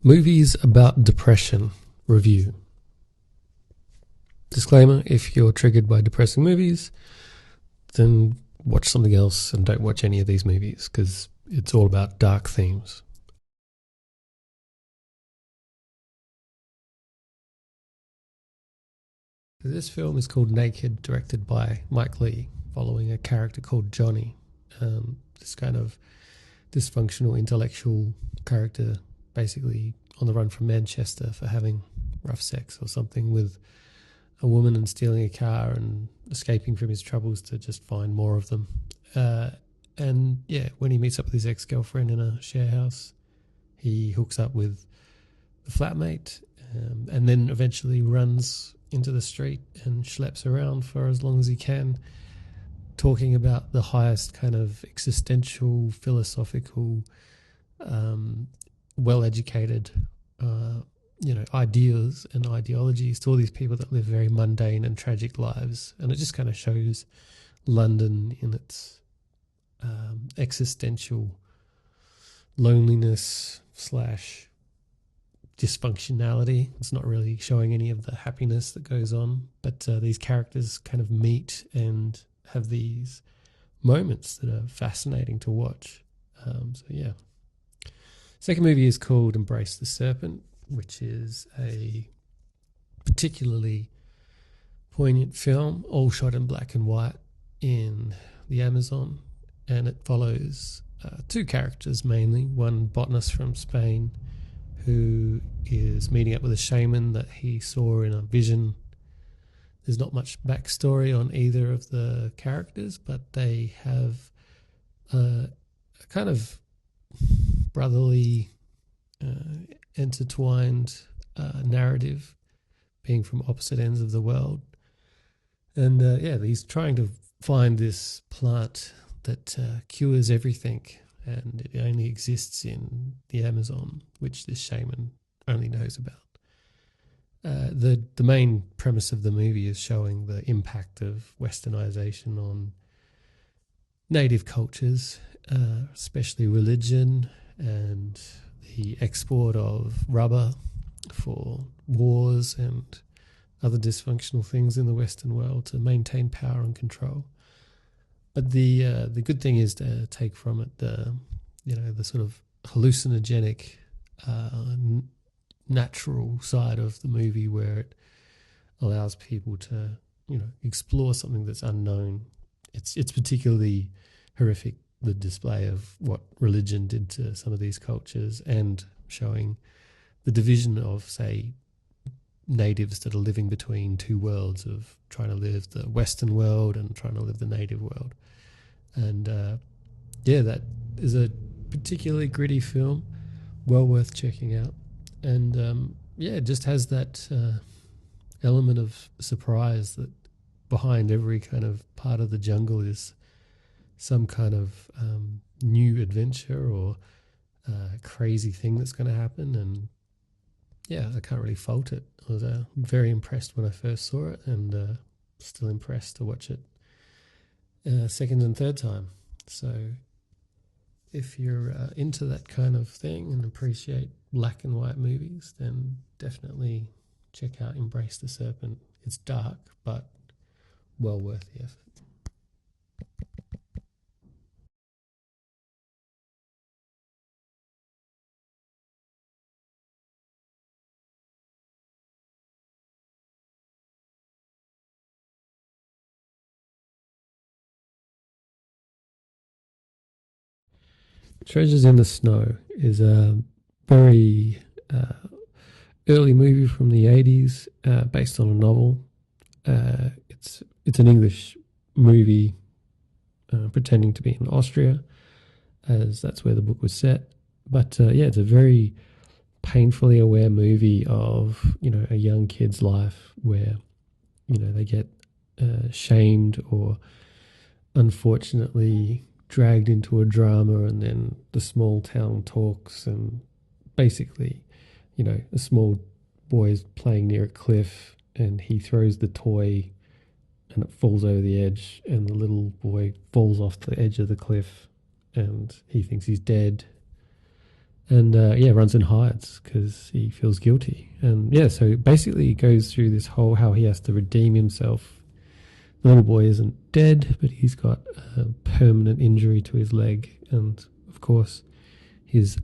Movies about depression review. Disclaimer, if you're triggered by depressing movies, then watch something else and don't watch any of these movies because it's all about dark themes. This film is called Naked, directed by Mike Leigh, following a character called Johnny. This kind of dysfunctional intellectual character, basically on the run from Manchester for having rough sex or something with a woman and stealing a car and escaping from his troubles to just find more of them. And when he meets up with his ex-girlfriend in a share house, he hooks up with the flatmate and then eventually runs into the street and schleps around for as long as he can, talking about the highest kind of existential, philosophical, well-educated, ideas and ideologies to all these people that live very mundane and tragic lives. And it just kind of shows London in its existential loneliness / dysfunctionality. It's not really showing any of the happiness that goes on, but these characters kind of meet and have these moments that are fascinating to watch. Second movie is called Embrace the Serpent, which is a particularly poignant film, all shot in black and white in the Amazon, and it follows two characters mainly. One botanist from Spain who is meeting up with a shaman that he saw in a vision. There's not much backstory on either of the characters, but they have a kind of brotherly, intertwined narrative, being from opposite ends of the world. And he's trying to find this plant that cures everything, and it only exists in the Amazon, which this shaman only knows about. The main premise of the movie is showing the impact of westernization on native cultures, especially religion, and the export of rubber for wars and other dysfunctional things in the Western world to maintain power and control. But the good thing is to take from it the sort of hallucinogenic, natural side of the movie, where it allows people to explore something that's unknown. It's particularly horrific, the display of what religion did to some of these cultures, and showing the division of, say, natives that are living between two worlds of trying to live the Western world and trying to live the native world. And that is a particularly gritty film, well worth checking out. And it just has that element of surprise that behind every kind of part of the jungle is some kind of new adventure or crazy thing that's going to happen. And I can't really fault it. I was very impressed when I first saw it, and still impressed to watch it second and third time. So if you're into that kind of thing and appreciate black and white movies, then definitely check out Embrace the Serpent. It's dark, but well worth the effort. Treasures in the Snow is a very early movie from the 80s, based on a novel. It's an English movie pretending to be in Austria, as that's where the book was set. But it's a very painfully aware movie of a young kid's life where they get shamed or unfortunately dragged into a drama, and then the small town talks, and basically a small boy is playing near a cliff and he throws the toy and it falls over the edge, and the little boy falls off the edge of the cliff and he thinks he's dead, and runs and hides because he feels guilty. And yeah, so basically he goes through this whole how he has to redeem himself. The little boy isn't dead, but he's got a permanent injury to his leg, and of course his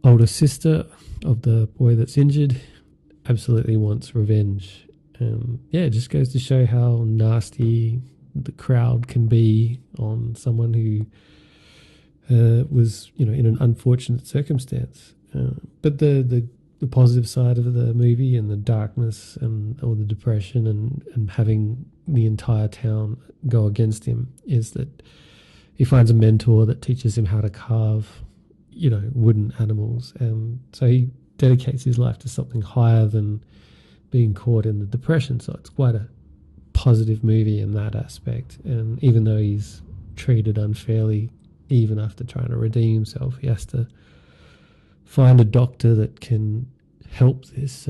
older sister of the boy that's injured absolutely wants revenge. It just goes to show how nasty the crowd can be on someone who was, in an unfortunate circumstance. But the positive side of the movie and the darkness and all the depression and having the entire town go against him is that he finds a mentor that teaches him how to carve, wooden animals. And so he dedicates his life to something higher than being caught in the depression. So it's quite a positive movie in that aspect. And even though he's treated unfairly, even after trying to redeem himself, he has to find a doctor that can help this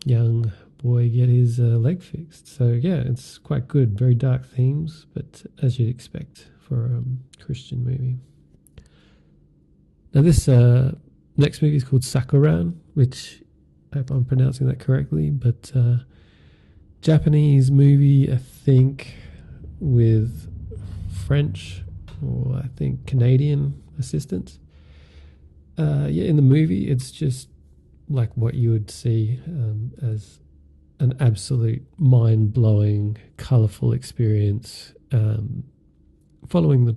young boy get his leg fixed. So yeah, it's quite good. Very dark themes, but as you'd expect for a Christian movie. Now this next movie is called SAXXON, which I hope I'm pronouncing that correctly, but Japanese movie, I think, with French or I think Canadian assistance. In the movie, it's just like what you would see as an absolute mind-blowing, colourful experience, following the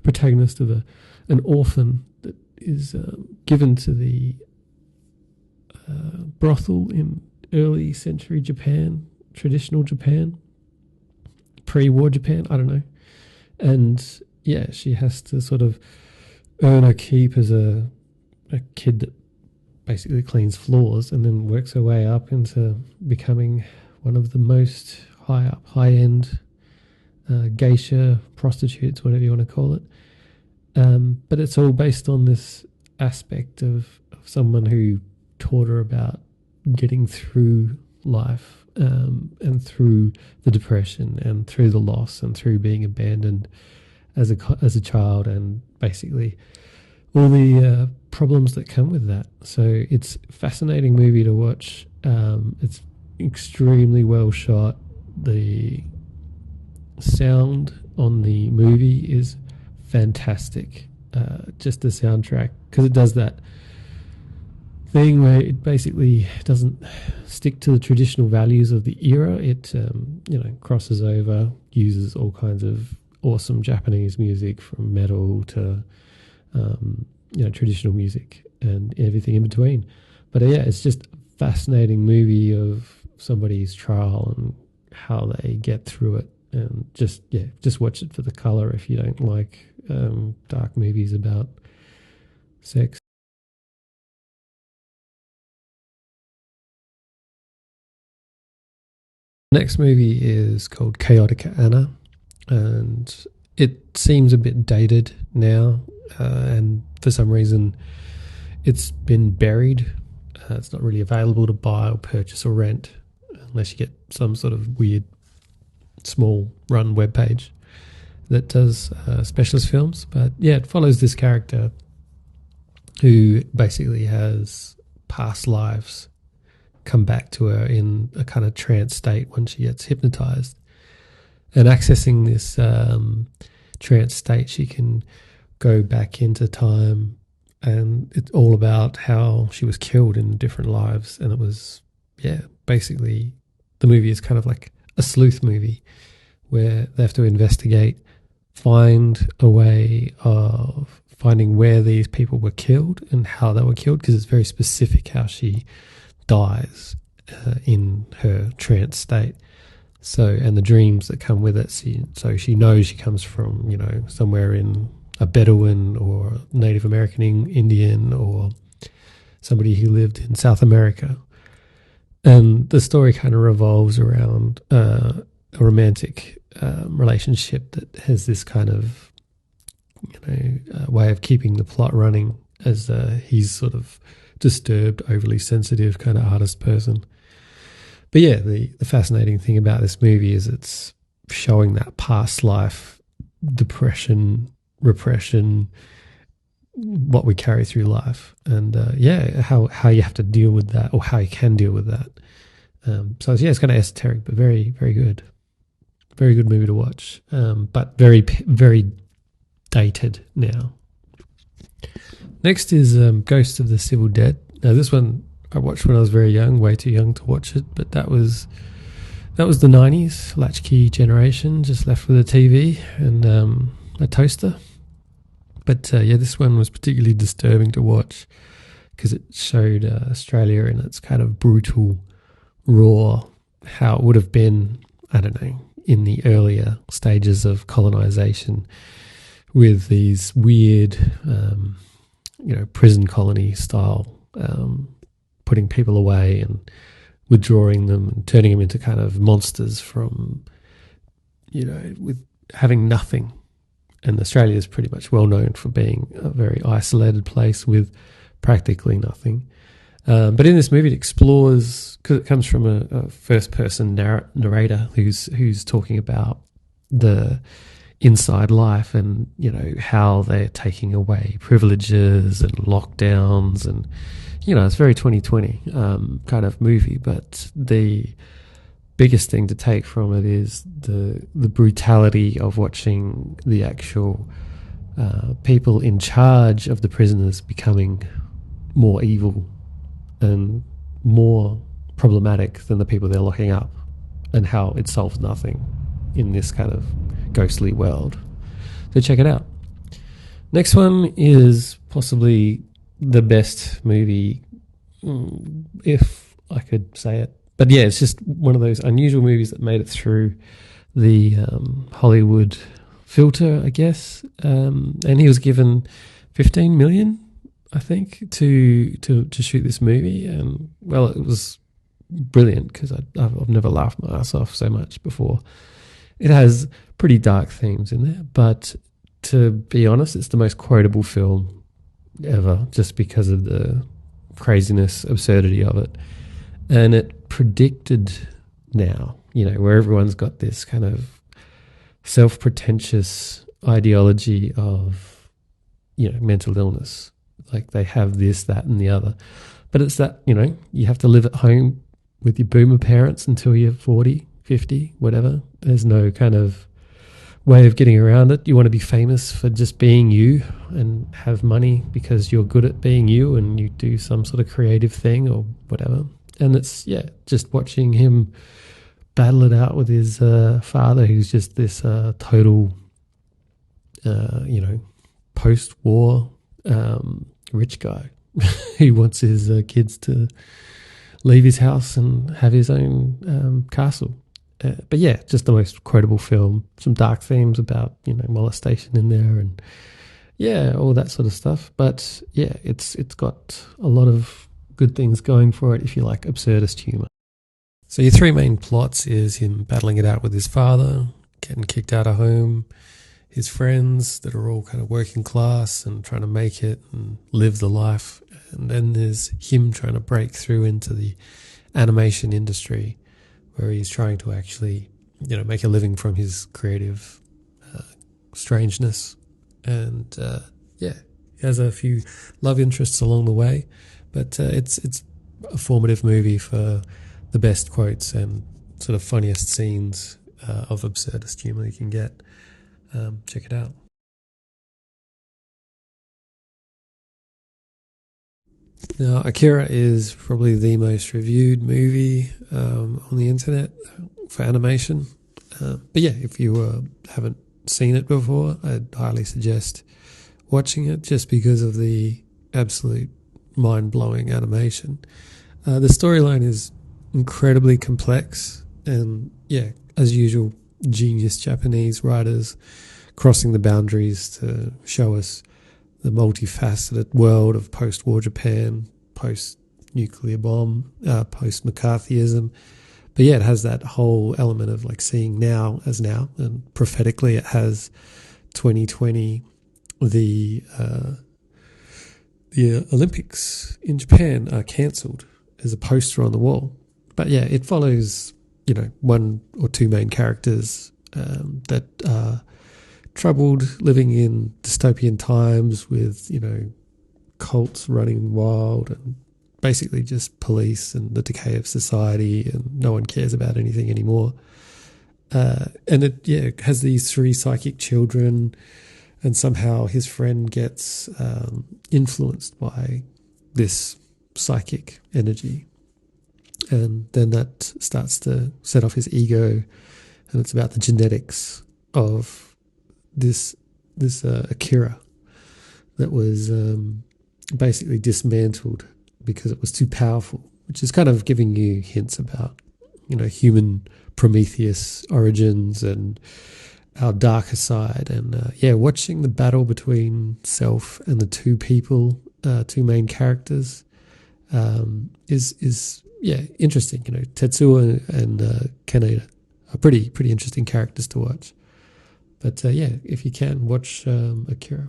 protagonist of an orphan that is given to the brothel in early century Japan, traditional Japan, pre-war Japan, I don't know. And yeah, she has to sort of earn her keep as a kid that basically cleans floors and then works her way up into becoming one of the most high-end geisha prostitutes, whatever you want to call it. But it's all based on this aspect of someone who taught her about getting through life and through the depression and through the loss and through being abandoned as a child, and basically all the problems that come with that. So it's a fascinating movie to watch. It's extremely well shot. The sound on the movie is fantastic. Just the soundtrack, because it does that thing where it basically doesn't stick to the traditional values of the era. It crosses over, uses all kinds of awesome Japanese music, from metal to traditional music and everything in between. But it's just a fascinating movie of somebody's trial and how they get through it. And just watch it for the color if you don't like dark movies about sex. Next movie is called Chaotica Anna, and it seems a bit dated now, and for some reason it's been buried. It's not really available to buy or purchase or rent unless you get some sort of weird small run webpage that does specialist films. But it follows this character who basically has past lives come back to her in a kind of trance state when she gets hypnotized. And accessing this trance state, she can go back into time, and it's all about how she was killed in different lives. And it was, basically the movie is kind of like a sleuth movie where they have to investigate, find a way of finding where these people were killed and how they were killed, because it's very specific how she dies in her trance state. So, and the dreams that come with it. So she knows she comes from, somewhere in a Bedouin or Native American Indian or somebody who lived in South America. And the story kind of revolves around a romantic relationship that has this kind of, way of keeping the plot running, as he's sort of disturbed, overly sensitive kind of artist person. But the fascinating thing about this movie is it's showing that past life, depression, repression, what we carry through life, and how you have to deal with that, or how you can deal with that. So yeah, it's kind of esoteric, but very, very good. Very good movie to watch, but very, very dated now. Next is Ghost of the Civil Dead. Now this one I watched when I was very young, way too young to watch it, but that was the 90s, latchkey generation, just left with a TV and a toaster. But this one was particularly disturbing to watch because it showed Australia in its kind of brutal, raw, how it would have been, I don't know, in the earlier stages of colonization, with these weird, prison colony style, putting people away and withdrawing them and turning them into kind of monsters from, with having nothing. And Australia is pretty much well known for being a very isolated place with practically nothing. But in this movie, it explores, because it comes from a first-person narrator who's talking about the inside life and, how they're taking away privileges and lockdowns. And, it's very 2020 kind of movie. But the biggest thing to take from it is the brutality of watching the actual people in charge of the prisoners becoming more evil and more problematic than the people they're locking up, and how it solves nothing in this kind of ghostly world. So check it out. Next one is possibly the best movie, if I could say it. But yeah, it's just one of those unusual movies that made it through the Hollywood filter, I guess. And he was given $15 million, I think, to shoot this movie. And well, it was brilliant because I've never laughed my ass off so much before. It has pretty dark themes in there, but to be honest, it's the most quotable film ever, just because of the craziness, absurdity of it. And it predicted now, where everyone's got this kind of self-pretentious ideology of, mental illness. Like they have this, that, and the other. But it's that, you have to live at home with your boomer parents until you're 40, 50, whatever. There's no kind of way of getting around it. You want to be famous for just being you and have money because you're good at being you and you do some sort of creative thing or whatever. And it's, just watching him battle it out with his father, who's just this total, post-war rich guy who wants his kids to leave his house and have his own castle. But yeah, just the most quotable film. Some dark themes about, molestation in there and, all that sort of stuff. But yeah, it's got a lot of good things going for it if you like absurdist humour. So your three main plots is him battling it out with his father, getting kicked out of home, his friends that are all kind of working class and trying to make it and live the life. And then there's him trying to break through into the animation industry where he's trying to actually, make a living from his creative strangeness. And he has a few love interests along the way. But it's a formative movie for the best quotes and sort of funniest scenes of absurdist humour you can get. Check it out. Now, Akira is probably the most reviewed movie on the internet for animation. But yeah, if you haven't seen it before, I'd highly suggest watching it just because of the absolute mind-blowing animation. The storyline is incredibly complex and, as usual, genius Japanese writers crossing the boundaries to show us the multifaceted world of post-war Japan, post-nuclear bomb, post-McCarthyism. But yeah, it has that whole element of like seeing now as now, and prophetically it has 2020, the Olympics in Japan are cancelled as a poster on the wall. But yeah, it follows, one or two main characters that are troubled living in dystopian times with, cults running wild and basically just police and the decay of society, and no one cares about anything anymore. And it has these three psychic children, and somehow his friend gets influenced by this psychic energy. And then that starts to set off his ego, and it's about the genetics of this Akira that was basically dismantled because it was too powerful, which is kind of giving you hints about, human Prometheus origins and our darker side. And watching the battle between self and the two two main characters, is interesting. Tetsuo and Kaneda are pretty interesting characters to watch. But if you can, watch Akira.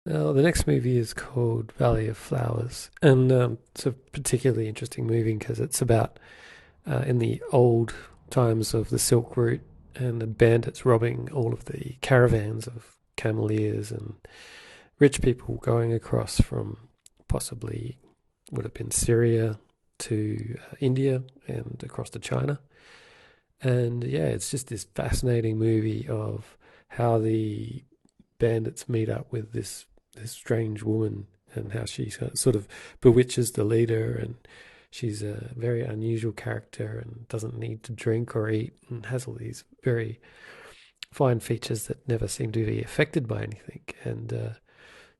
Now, the next movie is called Valley of Flowers, and it's a particularly interesting movie because it's about in the old times of the Silk Route and the bandits robbing all of the caravans of cameleers and rich people going across from possibly would have been Syria to India and across to China. And it's just this fascinating movie of how the bandits meet up with this strange woman and how she sort of bewitches the leader, and she's a very unusual character and doesn't need to drink or eat and has all these very fine features that never seem to be affected by anything. And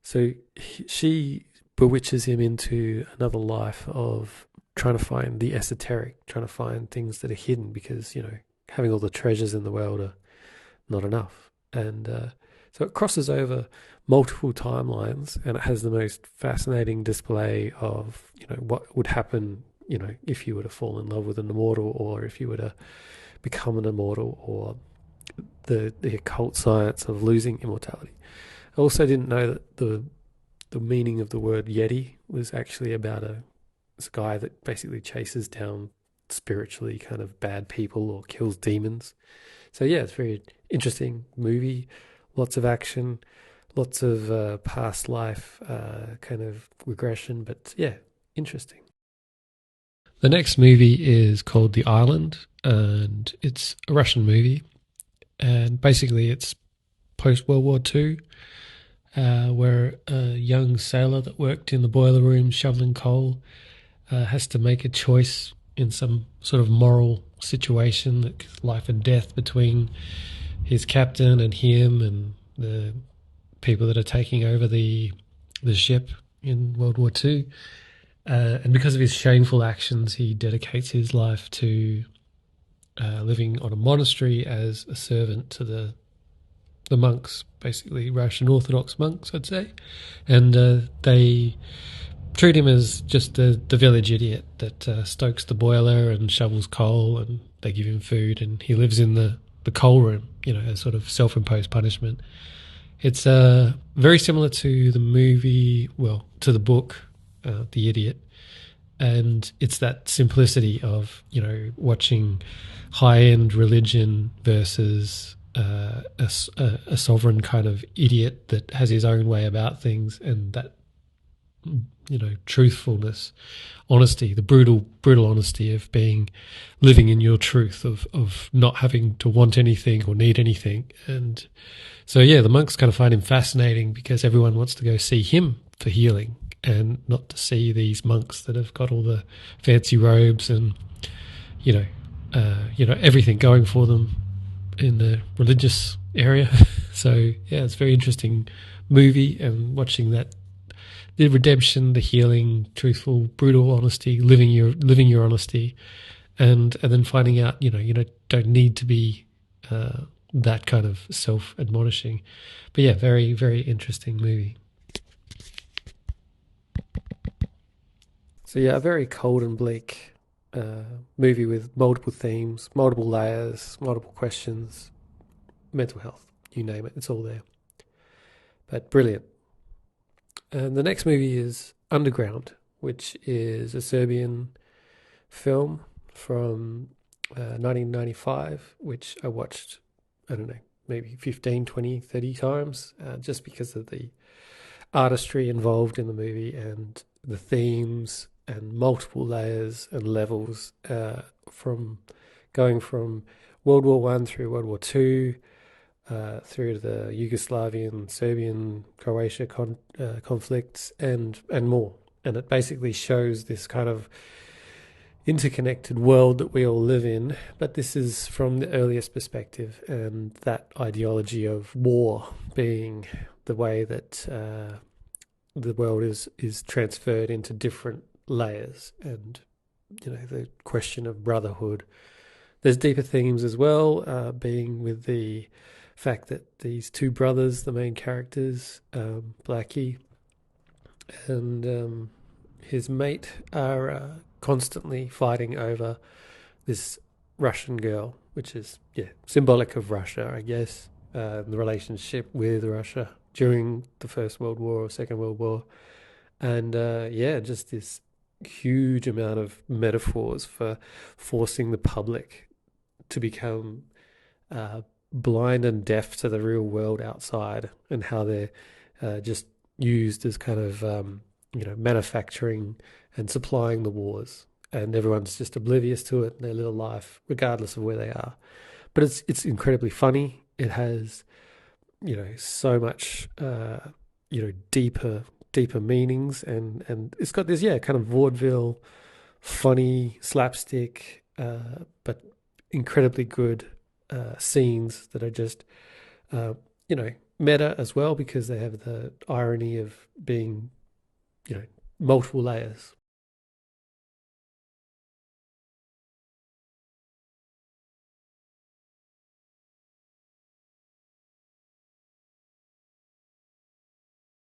so she bewitches him into another life of trying to find the esoteric, trying to find things that are hidden, because, having all the treasures in the world are not enough. And so it crosses over multiple timelines, and it has the most fascinating display of, what would happen, if you were to fall in love with an immortal, or if you were to become an immortal, or the occult science of losing immortality. I also didn't know that the meaning of the word Yeti was actually about this guy that basically chases down spiritually kind of bad people or kills demons. So it's a very interesting movie. Lots of action, lots of past life kind of regression, but interesting. The next movie is called The Island, and it's a Russian movie. And basically it's post-World War II, where a young sailor that worked in the boiler room shoveling coal has to make a choice in some sort of moral situation, like life and death between his captain and him and the people that are taking over the ship in World War II. And because of his shameful actions, he dedicates his life to living on a monastery as a servant to the monks, basically Russian Orthodox monks, I'd say. And they treat him as just the village idiot that stokes the boiler and shovels coal, and they give him food, and he lives in the coal room, as sort of self-imposed punishment. It's very similar to the movie, to the book, The Idiot. And it's that simplicity of, watching high-end religion versus a sovereign kind of idiot that has his own way about things, and that, truthfulness, honesty, the brutal honesty of living in your truth, of not having to want anything or need anything. And so, the monks kind of find him fascinating because everyone wants to go see him for healing, and not to see these monks that have got all the fancy robes and, everything going for them in the religious area. So, it's a very interesting movie, and watching that, the redemption, the healing, truthful, brutal honesty, living your honesty, and then finding out, you don't need to be that kind of self-admonishing. But very, very interesting movie. So a very cold and bleak movie with multiple themes, multiple layers, multiple questions, mental health, you name it, it's all there. But brilliant. And the next movie is Underground, which is a Serbian film from 1995, which I watched, I don't know, maybe 15, 20, 30 times, just because of the artistry involved in the movie and the themes and multiple layers and levels, from going from World War One through World War Two, through to the Yugoslavian, Serbian, Croatia conflicts, and more. And it basically shows this kind of interconnected world that we all live in, but this is from the earliest perspective, and that ideology of war being the way that the world is transferred into different layers, and the question of brotherhood. There's deeper themes as well, being with the fact that these two brothers, the main characters, Blackie and his mate, are constantly fighting over this Russian girl, which is symbolic of Russia, I guess, the relationship with Russia during the First World War or Second World War, and just this huge amount of metaphors for forcing the public to become blind and deaf to the real world outside, and how they're just used as kind of manufacturing and supplying the wars, and everyone's just oblivious to it in their little life, regardless of where they are. But it's incredibly funny. It has so much deeper meanings, and it's got this kind of vaudeville, funny slapstick, but incredibly good scenes that are just meta as well, because they have the irony of being multiple layers.